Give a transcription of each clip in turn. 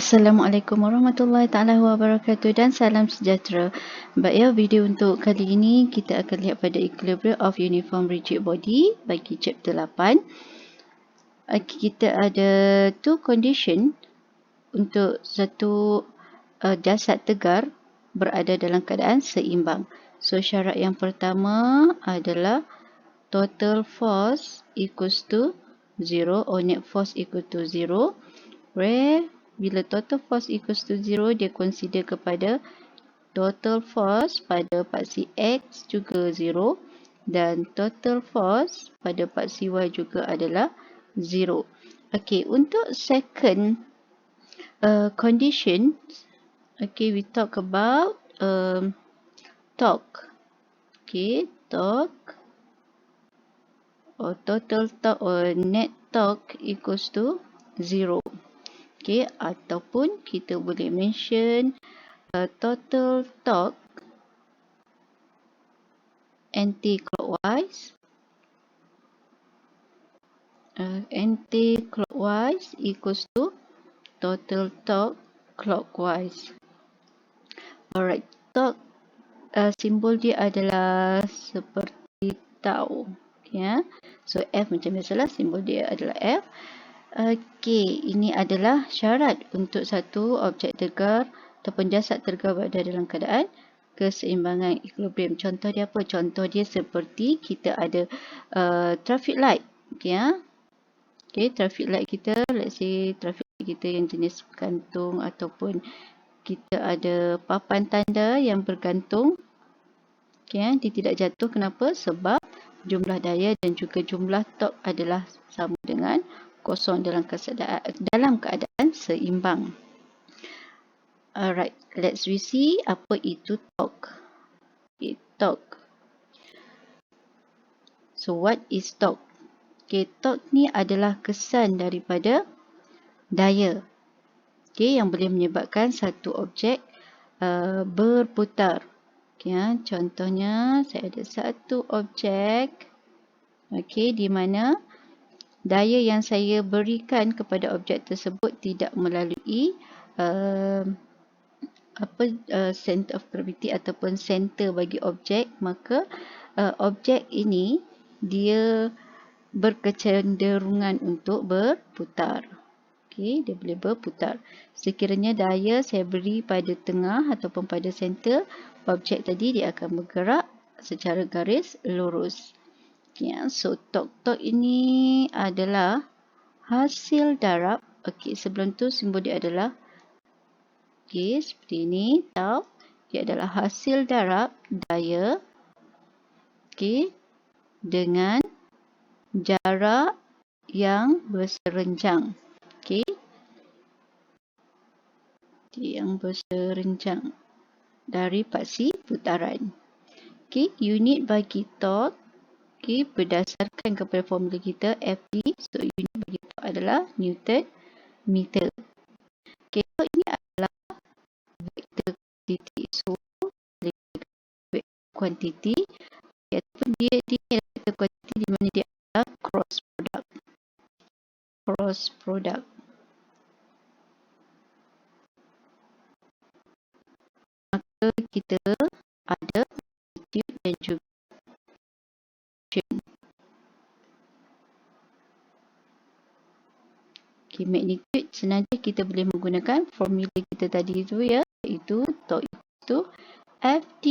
Assalamualaikum warahmatullahi taala wabarakatuh dan salam sejahtera. Baik ya, video untuk kali ini kita akan lihat pada equilibrium of uniform rigid body bagi chapter 8. Kita ada two condition untuk satu jasad tegar berada dalam keadaan seimbang. So syarat yang pertama adalah total force equals to 0 or net force equal to 0, where bila total force equals to 0, dia consider kepada total force pada paksi X juga 0 dan total force pada paksi Y juga adalah 0. Okay, untuk second condition, okay, we talk about torque. Okay, torque or total torque or net torque equals to 0. Okay, ataupun kita boleh mention total torque anti-clockwise equals to total torque clockwise. Alright, torque simbol dia adalah seperti tau. Okay, so F macam biasalah, simbol dia adalah F. Okay, ini adalah syarat untuk satu objek tegar ataupun jasad tegar berada dalam keadaan keseimbangan equilibrium. Contoh dia apa? Contoh dia seperti kita ada traffic light. Okay, okay, traffic light kita, let's say traffic light kita yang jenis bergantung ataupun kita ada papan tanda yang bergantung. Okay, dia tidak jatuh. Kenapa? Sebab jumlah daya dan juga jumlah torque adalah sama dengan kosong dalam keadaan seimbang. Alright, let's see apa itu torque. Okay, torque. So what is torque? Okay, torque ni adalah kesan daripada daya. Okay, yang boleh menyebabkan satu objek berputar. Okay, contohnya saya ada satu objek. Okay, di mana daya yang saya berikan kepada objek tersebut tidak melalui center of gravity ataupun center bagi objek, maka objek ini dia berkecenderungan untuk berputar. Okay, dia boleh berputar. Sekiranya daya saya beri pada tengah ataupun pada center, objek tadi dia akan bergerak secara garis lurus. Okay, so torque ini adalah hasil darab. Okay, sebelum tu simbol dia adalah seperti ini, tau. Dia adalah hasil darab daya dengan jarak yang berserenjang. Yang berserenjang dari paksi putaran. Unit bagi torque berdasarkan kepada formula kita FD. So unit bagi torque adalah Newton meter. Torque ini adalah vektor kuantiti. So vektor kuantiti ataupun dia adalah vektor kuantiti di mana dia adalah cross product. Maka kita ada magnitude dan juga magnitude sengaja kita boleh menggunakan formula kita tadi itu ya, iaitu torque itu FD.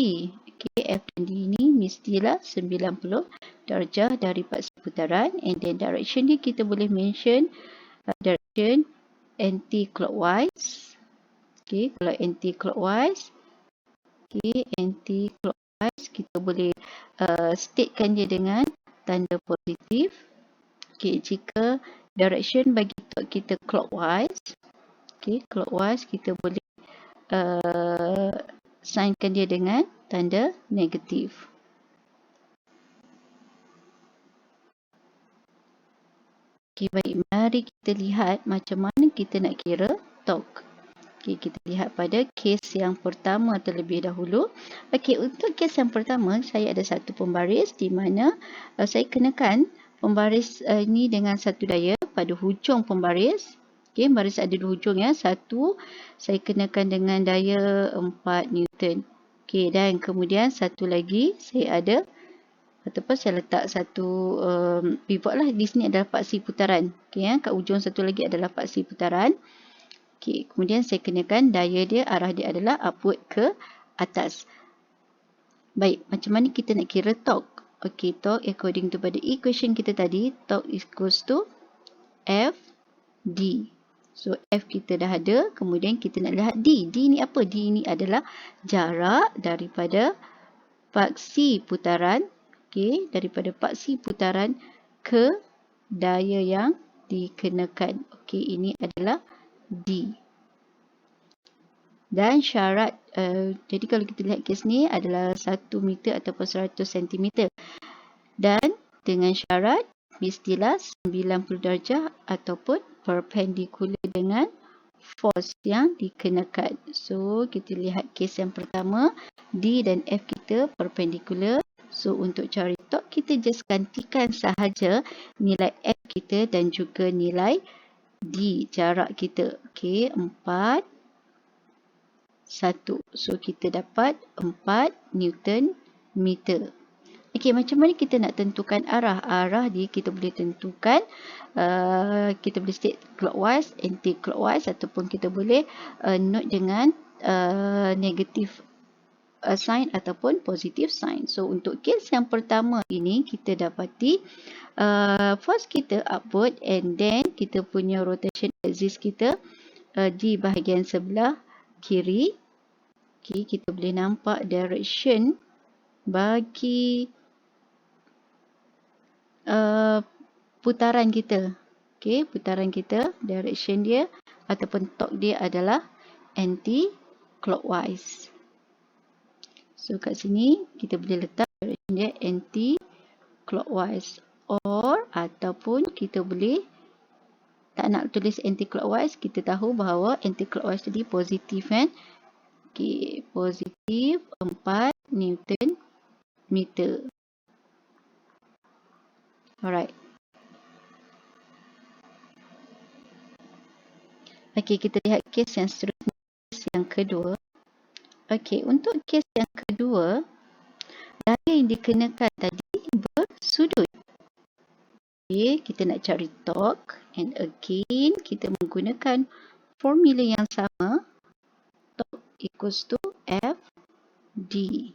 F dan D ini mestilah 90 darjah dari paksi putaran, and then direction ni kita boleh mention direction anti-clockwise. Kalau anti-clockwise, kita boleh statekan dia dengan tanda positif. Jika direction bagi torque kita clockwise, clockwise kita boleh signkan dia dengan tanda negatif. Baik, mari kita lihat macam mana kita nak kira torque. Kita lihat pada kes yang pertama terlebih dahulu. Untuk kes yang pertama, saya ada satu pembaris di mana saya kenakan pembaris ini dengan satu daya pada hujung pembaris. Okey, baris ada 2 hujung ya. Satu, saya kenakan dengan daya 4 Newton. Okey, dan kemudian satu lagi saya ada ataupun saya letak satu pivot lah. Di sini adalah paksi putaran. Okey ya, kat ujung satu lagi adalah paksi putaran. Okey, kemudian saya kenakan daya dia, arah dia adalah upward ke atas. Baik, macam mana kita nak kira torque? Okey, torque according to pada equation kita tadi, torque equals to F D. So, F kita dah ada, kemudian kita nak lihat D. D ni apa? D ni adalah jarak daripada paksi putaran, okey, daripada paksi putaran ke daya yang dikenakan. Okey, ini adalah D. Dan syarat, jadi kalau kita lihat kes ni adalah 1 meter ataupun 100 cm. Dan dengan syarat, mestilah 90 darjah ataupun perpendicular dengan force yang dikenakan. So, kita lihat kes yang pertama, D dan F kita perpendicular. So, untuk cari torque, kita just gantikan sahaja nilai F kita dan juga nilai D, jarak kita. Okey, 4, 1. So, kita dapat 4 Newton meter. Okey, macam mana kita nak tentukan arah? Arah dia kita boleh tentukan, kita boleh state clockwise, anti-clockwise ataupun kita boleh note dengan negative sign ataupun positive sign. So, untuk case yang pertama ini, kita dapati force kita upward and then kita punya rotation axis kita di bahagian sebelah kiri. Okey, kita boleh nampak direction bagi putaran kita. Okey, putaran kita, direction dia ataupun torque dia adalah anti-clockwise. So, kat sini kita boleh letak direction dia anti-clockwise. Or, ataupun kita boleh tak nak tulis anti-clockwise, kita tahu bahawa anti-clockwise tadi positif kan. Okey, positif 4 Newton meter. Alright. Okey, kita lihat kes yang seterusnya, kes yang kedua. Okey, untuk kes yang kedua, daya yang dikenakan tadi bersudut. Okey, kita nak cari torque and again kita menggunakan formula yang sama. Torque equals to F D.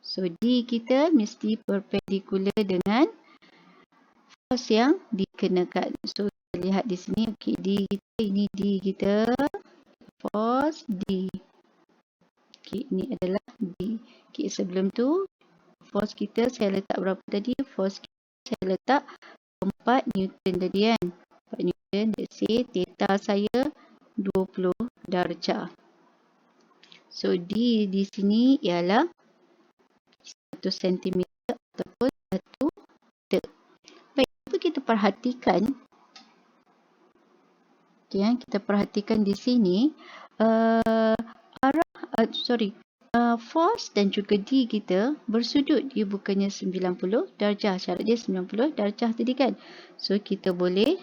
So, D kita mesti perpendicular dengan force yang dikenakan. So, kita lihat di sini, okey, D kita, ini D kita, force D. Okey, ini adalah D. Okey, sebelum tu, force kita saya letak berapa tadi? Force kita saya letak 4 Newton tadi kan. 4 Newton, let's say theta saya 20 darjah. So, D di sini ialah 1 cm ataupun 1 meter. Baik, apa kita perhatikan? Okay, kita perhatikan di sini force dan juga D kita bersudut. Dia bukannya 90 darjah. Syarat dia 90 darjah tadi kan. So, kita boleh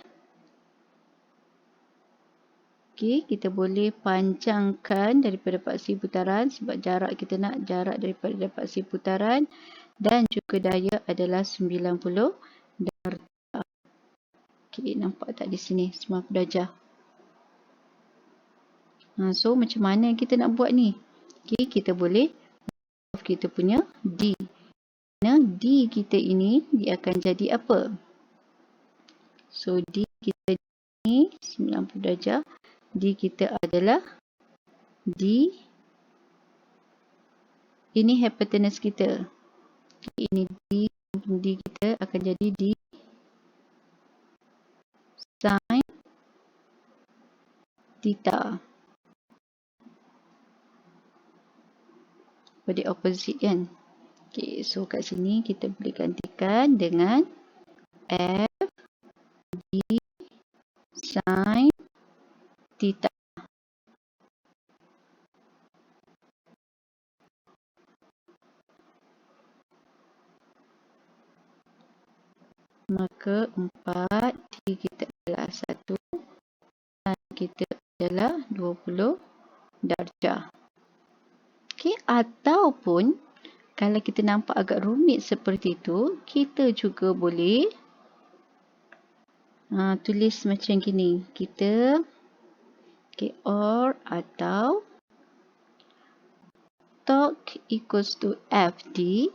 kita boleh panjangkan daripada paksi putaran sebab jarak kita nak jarak daripada paksi putaran dan juga daya adalah 90 darjah. Okey, nampak tak di sini 90 darjah. So, macam mana kita nak buat ni? Okey, kita boleh kita punya D. Nah, D kita ini dia akan jadi apa? So, D kita ni 90 darjah. D kita adalah D. Ini hypotenuse kita. Ini D kita akan jadi D sin theta. Pada opposite kan. Okay, so kat sini kita boleh gantikan dengan F D sin theta. Maka 4 D kita adalah 1 kita adalah 20 darjah. Okey, ataupun kalau kita nampak agak rumit seperti itu, kita juga boleh tulis macam gini. Kita or atau torque equals to FD.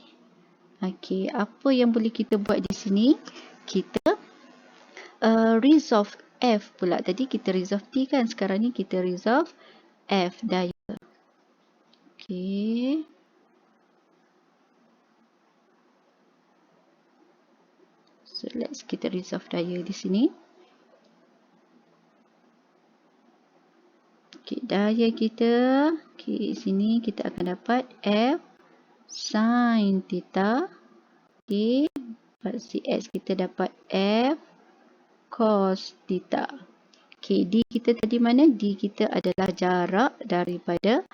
Okey, apa yang boleh kita buat di sini? Kita resolve F pula. Tadi kita resolve T kan, sekarang ni kita resolve F daya. Okey. So let's kita resolve daya di sini. Okey, daya kita, okey, sini kita akan dapat F sin theta. Okey, paksi X kita dapat F cos theta. Okey, D kita tadi mana? D kita adalah jarak daripada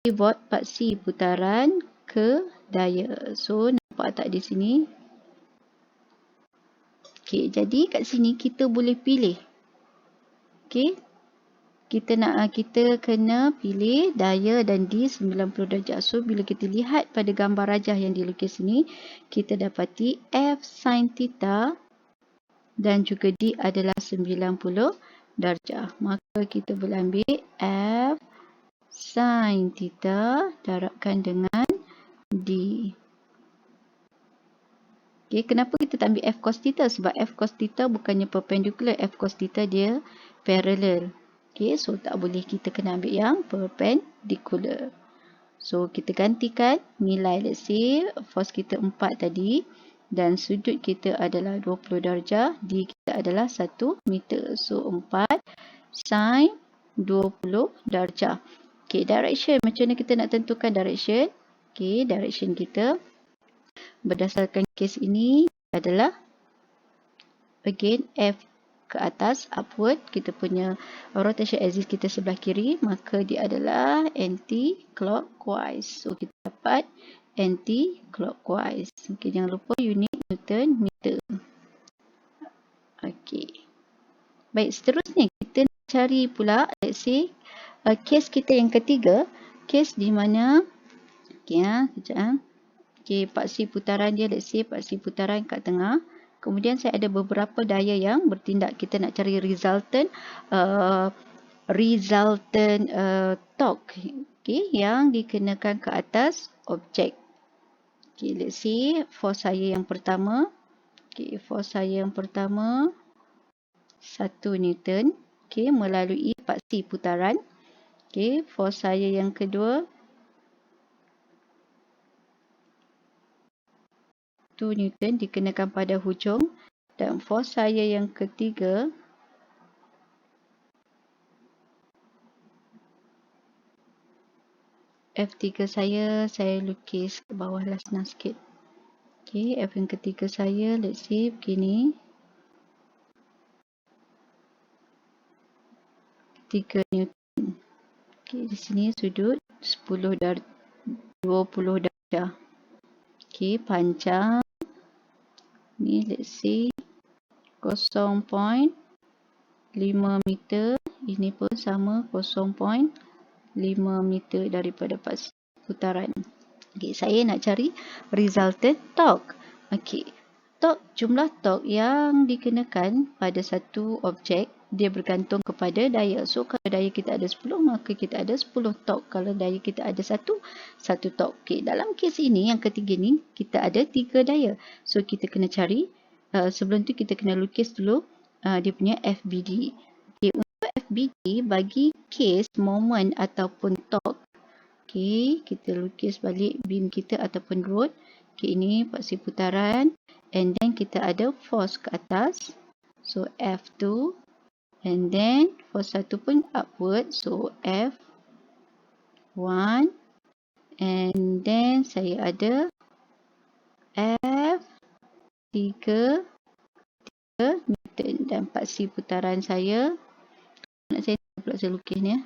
pivot paksi putaran ke daya. So, nampak tak di sini? Okey, jadi kat sini kita boleh pilih. Okey, kita kena pilih daya dan D 90 darjah. So, bila kita lihat pada gambar rajah yang dilukis sini, kita dapati F sin theta dan juga D adalah 90 darjah. Maka kita boleh ambil F sin theta darabkan dengan D. Okay, kenapa kita tak ambil F cos theta? Sebab F cos theta bukannya perpendicular. F cos theta dia parallel. Okay, so tak boleh, kita kena ambil yang perpendicular. So, kita gantikan nilai, let's say, force kita 4 tadi. Dan sudut kita adalah 20 darjah. D kita adalah 1 meter. So, 4 sin 20 darjah. Okay, direction. Macam mana kita nak tentukan direction? Okay, direction kita berdasarkan kes ini adalah again F ke atas, upward. Kita punya rotation axis kita sebelah kiri, maka dia adalah anti-clockwise. So, kita dapat anti-clockwise. Okay, jangan lupa unit Newton meter. Okay. Baik, seterusnya kita nak cari pula, let's say, kes kita yang ketiga, kes di mana, okay, kejap. Okay, paksi putaran dia, let's say, paksi putaran kat tengah. Kemudian saya ada beberapa daya yang bertindak. Kita nak cari resultant torque, okay, yang dikenakan ke atas objek. Okay, let's see force saya yang pertama. Okay, force saya yang pertama 1 Newton, okay, melalui paksi putaran. Okay, force saya yang kedua 2 Newton dikenakan pada hujung, dan force saya yang ketiga F3 saya lukis ke bawah lah, senang sikit. Okay, F yang ketiga saya, let's see begini. 3 Newton. Okay, di sini sudut 20 darjah. Okay, panjang ni let's see 0.5 meter. Ini pun sama 0.5 meter daripada paksi putaran. Okay, saya nak cari resultant torque. Okay, jumlah torque yang dikenakan pada satu objek, dia bergantung kepada daya. So, kalau daya kita ada 10, maka kita ada 10 torque. Kalau daya kita ada 1 torque. Okay, dalam kes ini, yang ketiga ni, kita ada 3 daya. So, kita kena cari, sebelum tu kita kena lukis dulu dia punya FBD. Okay, untuk FBD, bagi kes moment ataupun torque, okay, kita lukis balik beam kita ataupun rod. Okay, ini paksi putaran. And then kita ada force ke atas. So, F2. And then force 1 pun upward. So, F1. And then saya ada F3 Newton. Dan paksi putaran saya, saya lukis ni.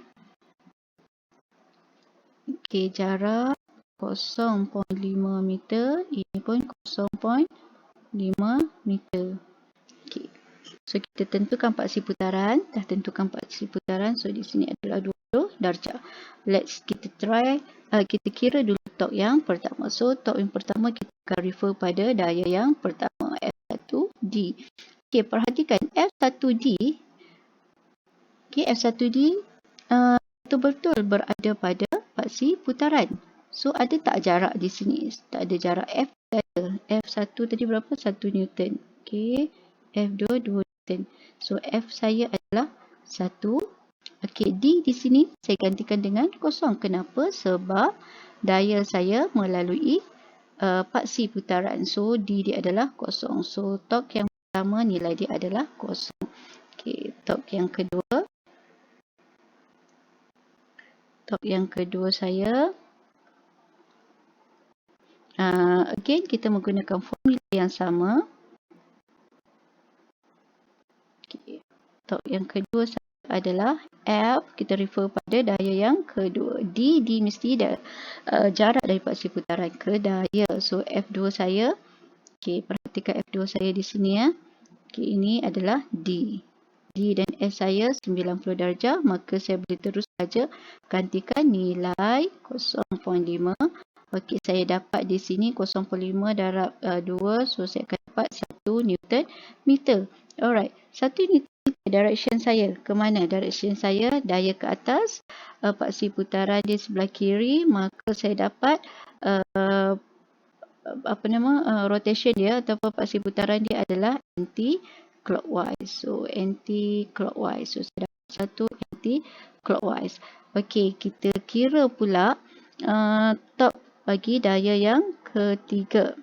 Okay, jarak 0.5 meter. Ini pun 0.5 meter. Okay. So, kita tentukan paksi putaran. Dah tentukan paksi putaran. So, di sini adalah 20 darjah. Let's kita try. Kita kira dulu torque yang pertama. So, torque yang pertama kita akan refer pada daya yang pertama. F1D. Okay, perhatikan F1D. Okay, F1D betul-betul berada pada paksi putaran. So, ada tak jarak di sini? Tak ada jarak. F ada. F1 tadi berapa? 1 Newton. Okay. F2, 2 Newton. So, F saya adalah 1. Okay, D di sini saya gantikan dengan kosong. Kenapa? Sebab daya saya melalui paksi putaran. So, D dia adalah kosong. So, torque yang pertama nilai dia adalah kosong. Okay, torque yang kedua. Torque yang kedua saya. Again, kita menggunakan formula yang sama. Okay. Torque yang kedua adalah F. Kita refer pada daya yang kedua. D mesti jarak dari paksi putaran ke daya. So, F2 saya. Okay, perhatikan F2 saya di sini ya. Okay, ini adalah D. D dan S saya 90 darjah. Maka saya boleh terus saja gantikan nilai 0.5. Okey, saya dapat di sini 0.5 darab 2. So, saya akan dapat 1 Newton meter. Alright, 1 Newton meter direction saya. Ke mana direction saya? Daya ke atas. Paksi putaran di sebelah kiri. Maka saya dapat rotation dia ataupun paksi putaran dia adalah anti-clockwise. So, anti-clockwise. So, saya dapat 1 anti-clockwise. Okey, kita kira pula torque bagi daya yang ketiga.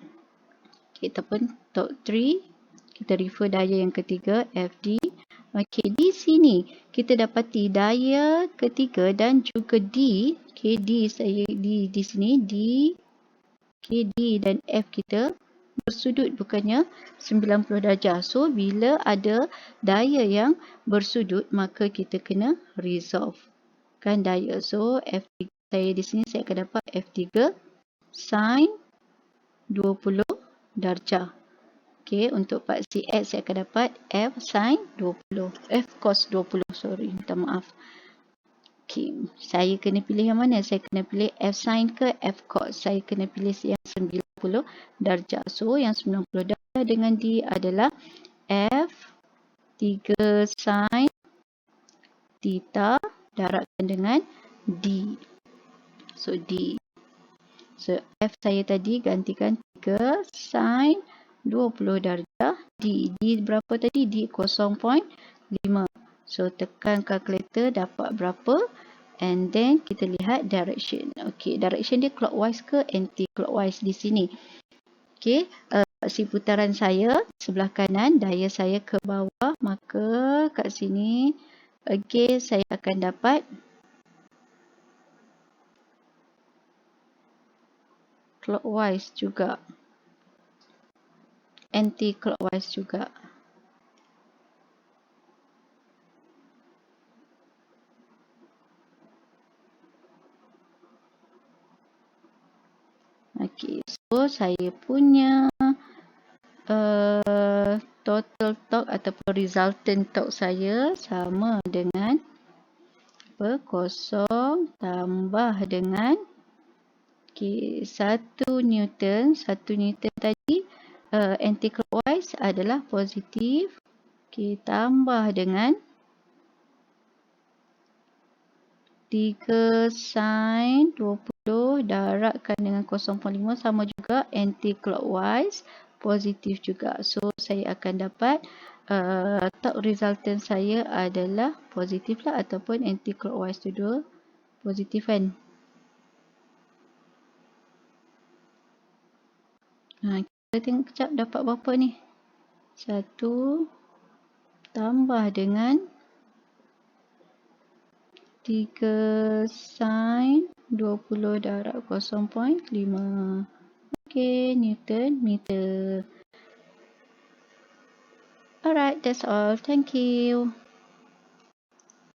Kita pun torque 3. Kita refer daya yang ketiga, FD. Okey, di sini kita dapati daya ketiga dan juga D. Okey, D saya di sini D. Okey, D dan F kita bersudut bukannya 90 darjah. So, bila ada daya yang bersudut, maka kita kena resolve kan daya. So, F3 saya di sini saya akan dapat F3 sin 20 darjah. Okey, untuk paksi X saya akan dapat F sin 20. F cos 20, sorry, minta maaf. Okey, saya kena pilih yang mana? Saya kena pilih F sin ke F cos? Saya kena pilih yang 90 darjah. So, yang 90 darjah dengan D adalah F 3 sin theta darabkan dengan D. So, D. So, F saya tadi gantikan 3 sin 20 darjah D. D berapa tadi? D 0.5. So, tekan kalkulator dapat berapa? And then, kita lihat direction. Okay, direction dia clockwise ke anti-clockwise di sini. Okay, paksi putaran saya sebelah kanan, daya saya ke bawah. Maka, kat sini, again, saya akan dapat clockwise juga, anti-clockwise juga. Okay, so saya punya total torque ataupun resultant torque saya sama dengan 0 tambah dengan 1 Newton. 1 Newton tadi anti-clockwise adalah positif. Tambah dengan 3 sin 20 darabkan dengan 0.5 sama juga anti-clockwise positif juga. So, saya akan dapat torque resultant saya adalah positif lah ataupun anti-clockwise tu dua positif kan. Kita tengok kejap dapat berapa ni. 1 tambah dengan 3 sin 20 darab 0.5. Okay, Newton meter. Alright, that's all. Thank you.